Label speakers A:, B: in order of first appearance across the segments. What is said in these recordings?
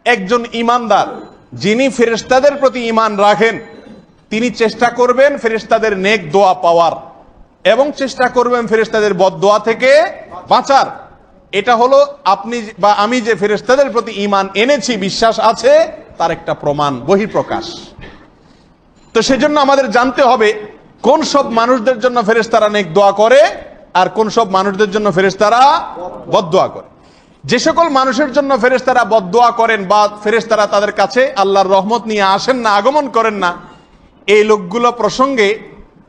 A: একজন ঈমানদার যিনি ফেরেশতাদের প্রতি ঈমান রাখেন তিনি চেষ্টা করবেন ফেরেশতাদের নেক দোয়া পাওয়ার এবং চেষ্টা করবেন ফেরেশতাদের বদদোয়া থেকে বাঁচার। এটা হলো আপনি বা আমি যে ফেরেশতাদের প্রতি ঈমান এনেছি, বিশ্বাস আছে, তার একটা প্রমাণ, বহিঃপ্রকাশ। তো সেজন্য আমাদের জানতে হবে কোন সব মানুষদের জন্য ফেরেশতারা নেক দোয়া করে আর কোন সব মানুষদের জন্য ফেরেশতারা বদদোয়া করে। যে সকল মানুষের জন্য ফেরেশতারা বদদোয়া করেন বা ফেরেশতারা তাদের কাছে আল্লাহর রহমত নিয়ে আসেন না, আগমন করেন না, এই লোকগুলো প্রসঙ্গে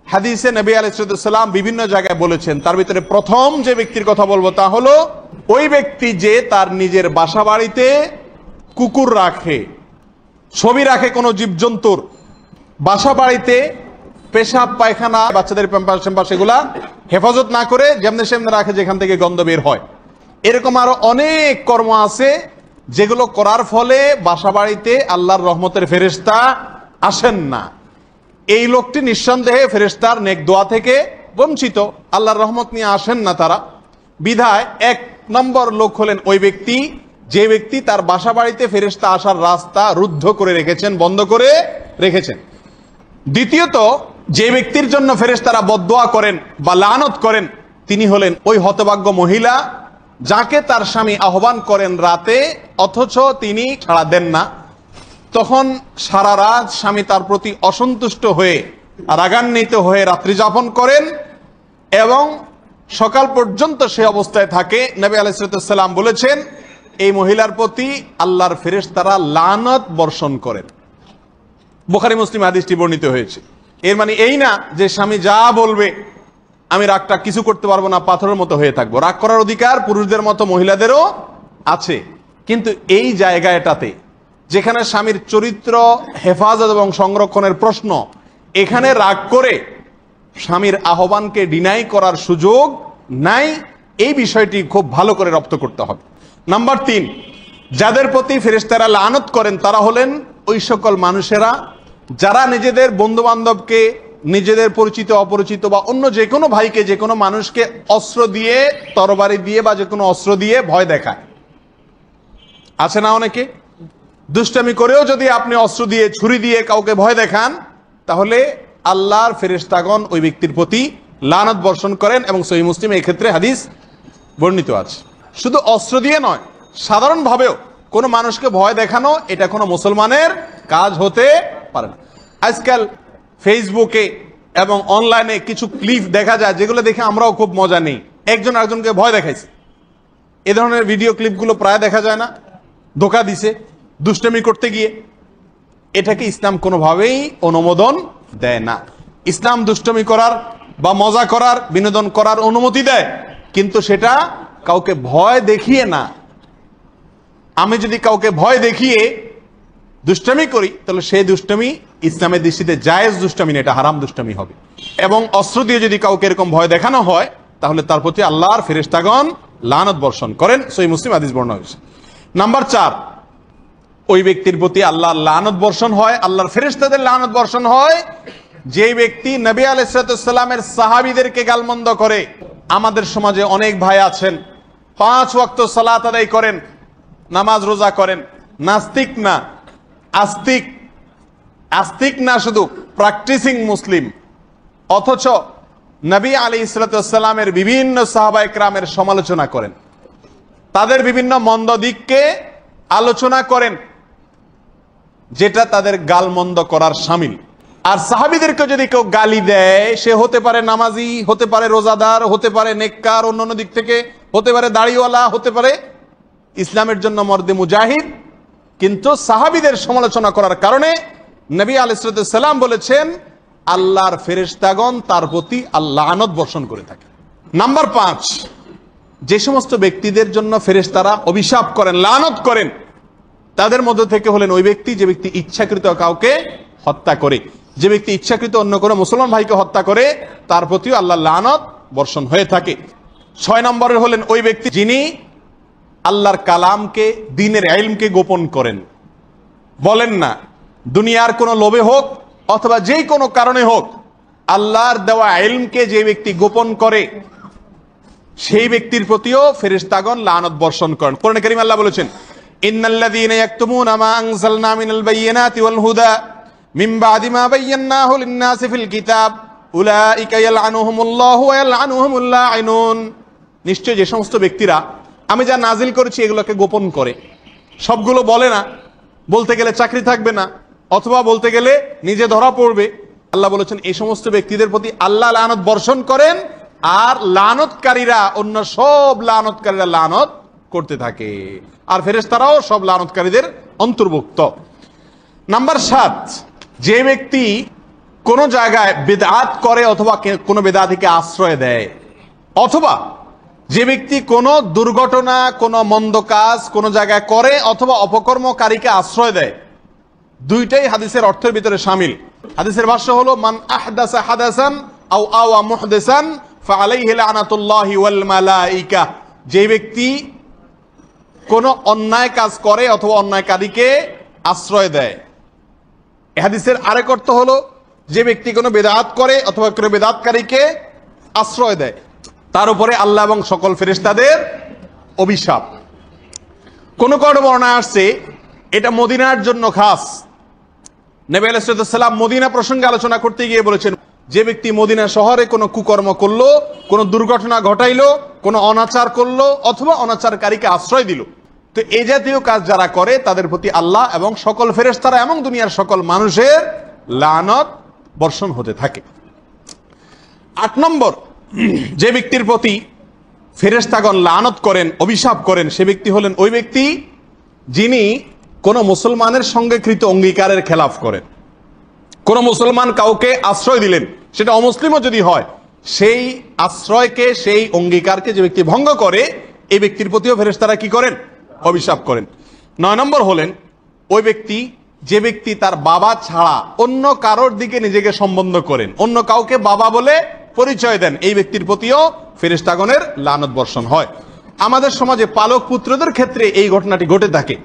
A: হাদিসে নবী আলাইহিস সালাম বিভিন্ন জায়গায় বলেছেন। তার ভিতরে প্রথম যে ব্যক্তির কথা বলবো তা হলো ওই ব্যক্তি যে তার নিজের বাসা বাড়িতে কুকুর রাখে, ছবি রাখে কোনো জীবজন্তুর, বাসা বাড়িতে পেশাব পায়খানা বাচ্চাদের প্যাম্পাস সেগুলা হেফাজত না করে যেমনি সেমনি রাখে যেখান থেকে গন্ধ বের হয়। এরকম আরো অনেক কর্ম আছে যেগুলো করার ফলে বাসা বাড়িতে আল্লাহর রহমতের ফেরেশতা আসেন না। এই লোকটি নিঃসন্দেহে ফেরেশতার নেক দোয়া থেকে বঞ্চিত, আল্লাহর রহমত নিয়ে আসেন না তারা। বিধায় এক নম্বর লোক হলেন ওই ব্যক্তি যে ব্যক্তি তার বাসা বাড়িতে ফেরেশতা আসার রাস্তা রুদ্ধ করে রেখেছেন, বন্ধ করে রেখেছেন। দ্বিতীয়ত, যে ব্যক্তির জন্য ফেরেশতারা বদদোয়া করেন বা লানত করেন তিনি হলেন ওই হতভাগ্য মহিলা যাকে তার স্বামী আহ্বান করেন রাতে, অথচ তিনি সাড়া দেন না। তখন সারা রাত স্বামী তার প্রতি অসন্তুষ্ট হয়ে রাগান্বিত হয়ে রাত্রি যাপন করেন এবং সকাল পর্যন্ত সে অবস্থায় থাকে। নবী আলাইহিস সালাম বলেছেন এই মহিলার প্রতি আল্লাহর ফেরেশতারা লানত বর্ষণ করেন। বুখারী মুসলিম হাদিসটি বর্ণিত হয়েছে। এর মানে এই না যে স্বামী যা বলবে আমি রাগটা কিছু করতে পারবো না, পাথরের মতো হয়ে থাকবো। রাগ করার অধিকার পুরুষদের মতো মহিলাদেরও আছে, কিন্তু এই জায়গাটাতে যেখানে স্বামীর চরিত্র হেফাজত এবং সংরক্ষণের প্রশ্ন, এখানে রাগ করে স্বামীর আহ্বানকে ডিনাই করার সুযোগ নাই। এই বিষয়টি খুব ভালো করে রপ্ত করতে হবে। নাম্বার 3, যাদের প্রতি ফেরেশতারা লানত করেন তারা হলেন ওই সকল মানুষেরা যারা নিজেদের বন্ধু বান্ধবকে, নিজেদের পরিচিত অপরিচিত বা অন্য যে কোনো ভাইকে, যে কোনো মানুষকে অস্ত্র দিয়ে, তরবারি দিয়ে বা যে কোনো অস্ত্র দিয়ে ভয় দেখায়। আছে না অনেকে? দুষ্টামি করেও যদি আপনি অস্ত্র দিয়ে, ছুরি দিয়ে কাউকে ভয় দেখান তাহলে আল্লাহর ফেরেশতাগণ ওই ব্যক্তির প্রতি লানত বর্ষণ করেন এবং সহিহ মুসলিম এই ক্ষেত্রে হাদিস বর্ণিত আছে। শুধু অস্ত্র দিয়ে নয়, সাধারণভাবেও কোনো মানুষকে ভয় দেখানো এটা কোনো মুসলমানের কাজ হতে পারে না। আজকাল ফেসবুকে এবং অনলাইনে কিছু ক্লিপ দেখা যায় যেগুলো দেখে আমরাও খুব মজা নেই। একজন আরেকজনকে ভয় দেখাইছে, এ ধরনের ভিডিও ক্লিপগুলো প্রায় দেখা যায় না? ধোঁকা দিছে দুষ্টামি করতে গিয়ে। এটাকে ইসলাম কোনোভাবেই অনুমোদন দেয় না। ইসলাম দুষ্টামি করার বা মজা করার, বিনোদন করার অনুমতি দেয়, কিন্তু সেটা কাউকে ভয় দেখিয়ে না। আমি যদি কাউকে ভয় দেখিয়ে দুষ্টামি করি তাহলে সেই দুষ্টামি ইসলামের দৃষ্টিতে জায়েজ দুষ্টামি না, এটা হারাম দুষ্টামি হবে। এবং অস্ত্র দিয়ে যদি কাউকে এরকম ভয় দেখানো হয় তাহলে তার প্রতি আল্লাহর ফেরেশতাগণ লানত বর্ষণ করেন। সহিহ মুসলিম হাদিস বর্ণনা হয়েছে। নাম্বার 4, ওই ব্যক্তির প্রতি আল্লাহর লানত বর্ষণ হয়, আল্লাহর ফেরেশতাদের লানত বর্ষণ হয় যে ব্যক্তি নবী আলাইহিস সালামের সাহাবীদেরকে গালমন্দ করে। আমাদের সমাজে অনেক ভাই আছেন 5 ওয়াক্ত সালাত আদায় করেন, নামাজ রোজা করেন, নাস্তিক না, আস্তিক না, শুধু প্র্যাকটিসিং মুসলিম, অথচ নবী আলাইহিস সালামের বিভিন্ন সাহাবায়ে কেরামের সমালোচনা করেন, তাদের বিভিন্ন মন্দ দিককে আলোচনা করেন, যেটা তাদের গালমন্দ করার শামিল। আর সাহাবীদেরকে যদি কেউ গালি দেয়, সে হতে পারে নামাজি, হতে পারে রোজাদার, হতে পারে নেককার, অন্যান্য দিক থেকে হতে পারে দাড়িওয়ালা, হতে পারে ইসলামের জন্য মর্দে মুজাহিদ, কিন্তু সাহাবীদের সমালোচনা করার কারণে নবী আলাইহিস সালাম বলেছেন আল্লাহর ফেরেশতাগণ তার প্রতি লানত বর্ষণ করে থাকে। নাম্বার 5, যে সমস্ত ব্যক্তিদের জন্য ফেরেশতারা অভিশাপ করেন, লানত করেন, তাদের মধ্যে থেকে হলেন ওই ব্যক্তি যে ব্যক্তি ইচ্ছাকৃত কাউকে হত্যা করে। যে ব্যক্তি ইচ্ছাকৃত অন্য কোনো মুসলমান ভাইকে হত্যা করে তার প্রতিও আল্লাহর লানত বর্ষণ হয়ে থাকে। 6 নম্বরে হলেন ওই ব্যক্তি যিনি আল্লাহর কালামকে, দ্বীনের ইলমকে গোপন করেন, বলেন না। দুনিয়ার কোনো লোভে হোক অথবা যেই কোনো কারণে হোক, আল্লাহর দেওয়া ইলমকে যে ব্যক্তি গোপন করে সেই ব্যক্তির প্রতিও ফেরেশতাগণ লানত বর্ষণ করেন। কোরআনে কারীমে আল্লাহ বলেছেন ইন্নাল্লাযীনা ইয়াকতুমুনা মা আনজালনা মিনাল বায়্যিনাতি ওয়াল হুদা মিন বা'দি মা বায়্যানাহু লিন-নাসি ফিল কিতাব উলাইকা ইয়ালআনুহুমুল্লাহু ওয়া ইয়ালআনুহুমুল লাঈনুন। নিশ্চয় যে সমস্ত ব্যক্তিরা আমি যা নাজিল করেছি এগুলোকে গোপন করে, সবগুলো বলে না, বলতে গেলে চাকরি থাকবে না, অথবা বলতে গেলে নিজে ধরা পড়বে, আল্লাহ বলেছেন এই সমস্ত ব্যক্তিদের প্রতি আল্লাহ লানত বর্ষণ করেন, আর লানতকারীরা অন্য সব লানতকারীরা লানত করতে থাকে, আর ফেরেশতারাও সব লানতকারীদের অন্তর্ভুক্ত। নাম্বার 7, যে ব্যক্তি কোন জায়গায় বিদআত করে অথবা কোন বিদআতিকে আশ্রয় দেয়, অথবা যে ব্যক্তি কোন দুর্ঘটনা, কোন মন্দ কাজ কোন জায়গায় করে অথবা অপকর্মকারীকে আশ্রয় দেয়, দুইটাই হাদিসের অর্থের ভিতরে শামিল। হাদিসের ভাষ্য হলো মান আহদাসা হাদাসান আও আওয়া মুহদিসান ফাআলাইহি লানাতুল্লাহি ওয়াল মালাইকা। যে ব্যক্তি কোন অন্যায় কাজ করে অথবা অন্যায়কারীকে আশ্রয় দেয়। এই হাদিসের আরেক অর্থ হলো যে ব্যক্তি কোনো বিদআত করে অথবা কোনো বিদআতকারীকে আশ্রয় দেয়, তার উপরে আল্লাহ এবং সকল ফেরেশতাদের অভিশাপ। কোন কোন বর্ণনায় আসছে এটা মদিনার জন্য খাস। নবী আলাইহিস সালাম মদিনা প্রসঙ্গে আলোচনা করতে গিয়ে বলেছেন, যে ব্যক্তি মদিনা শহরে কোনো কুকর্ম করলো, কোনো দুর্ঘটনা ঘটাইলো, কোনো অনাচার করলো অথবা অনাচারকারীকে আশ্রয় দিল, তো এই জাতীয় কাজ যারা করে তাদের প্রতি আল্লাহ এবং সকল ফেরেশতারা এবং দুনিয়ার সকল মানুষের লানত বর্ষণ হতে থাকে। 8 নম্বর, যে ব্যক্তির প্রতি ফেরেশতাগণ লানত করেন, অভিশাপ করেন, সে ব্যক্তি হলেন ওই ব্যক্তি যিনি কোন মুসলমানের সঙ্গে কৃত অঙ্গীকারের খেলাফ করেন। কোন মুসলমান কাউকে আশ্রয় দিলেন, সেটা অমুসলিমও যদি হয়, সেই আশ্রয়কে, সেই অঙ্গীকারকে যে ব্যক্তি ভঙ্গ করে, এই ব্যক্তির প্রতিও ফেরেশতারা কি করেন? অভিশাপ করেন। 9 নম্বর হলেন ওই ব্যক্তি যে ব্যক্তি তার বাবা ছাড়া অন্য কারোর দিকে নিজেকে সম্বন্ধ করেন, অন্য কাউকে বাবা বলে পরিচয় দেন, এই ব্যক্তির প্রতিও ফেরেশতাগণের লানত বর্ষণ হয়। আমাদের সমাজে পালক পুত্রদের ক্ষেত্রে এই ঘটনাটি ঘটে থাকে।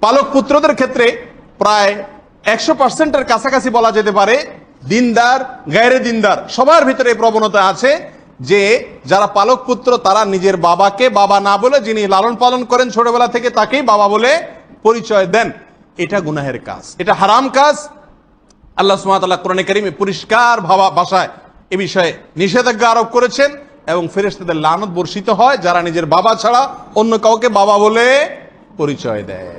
A: পালক পুত্রদের ক্ষেত্রে প্রায় 100%-এর কাছাকাছি বলা যেতে পারে, দিনদার গায়রে দিনদার সবার ভিতরে এই প্রবণতা আছে যে যারা পালক পুত্র তারা নিজের বাবাকে বাবা না বলে, যিনি লালন পালন করেন ছোটবেলা থেকে, তাকেই বাবা বলে পরিচয় দেন। এটা গুনাহের কাজ, এটা হারাম কাজ। আল্লাহ সুবহানাহু ওয়া তাআলা কোরআনে কারীমে পরিষ্কার ভাষায় এ বিষয়ে নিষেধাজ্ঞা আরোপ করেছেন, এবং ফেরেশতাদের লানত বর্ষিত হয় যারা নিজের বাবা ছাড়া অন্য কাউকে বাবা বলে পরিচয় দেয়।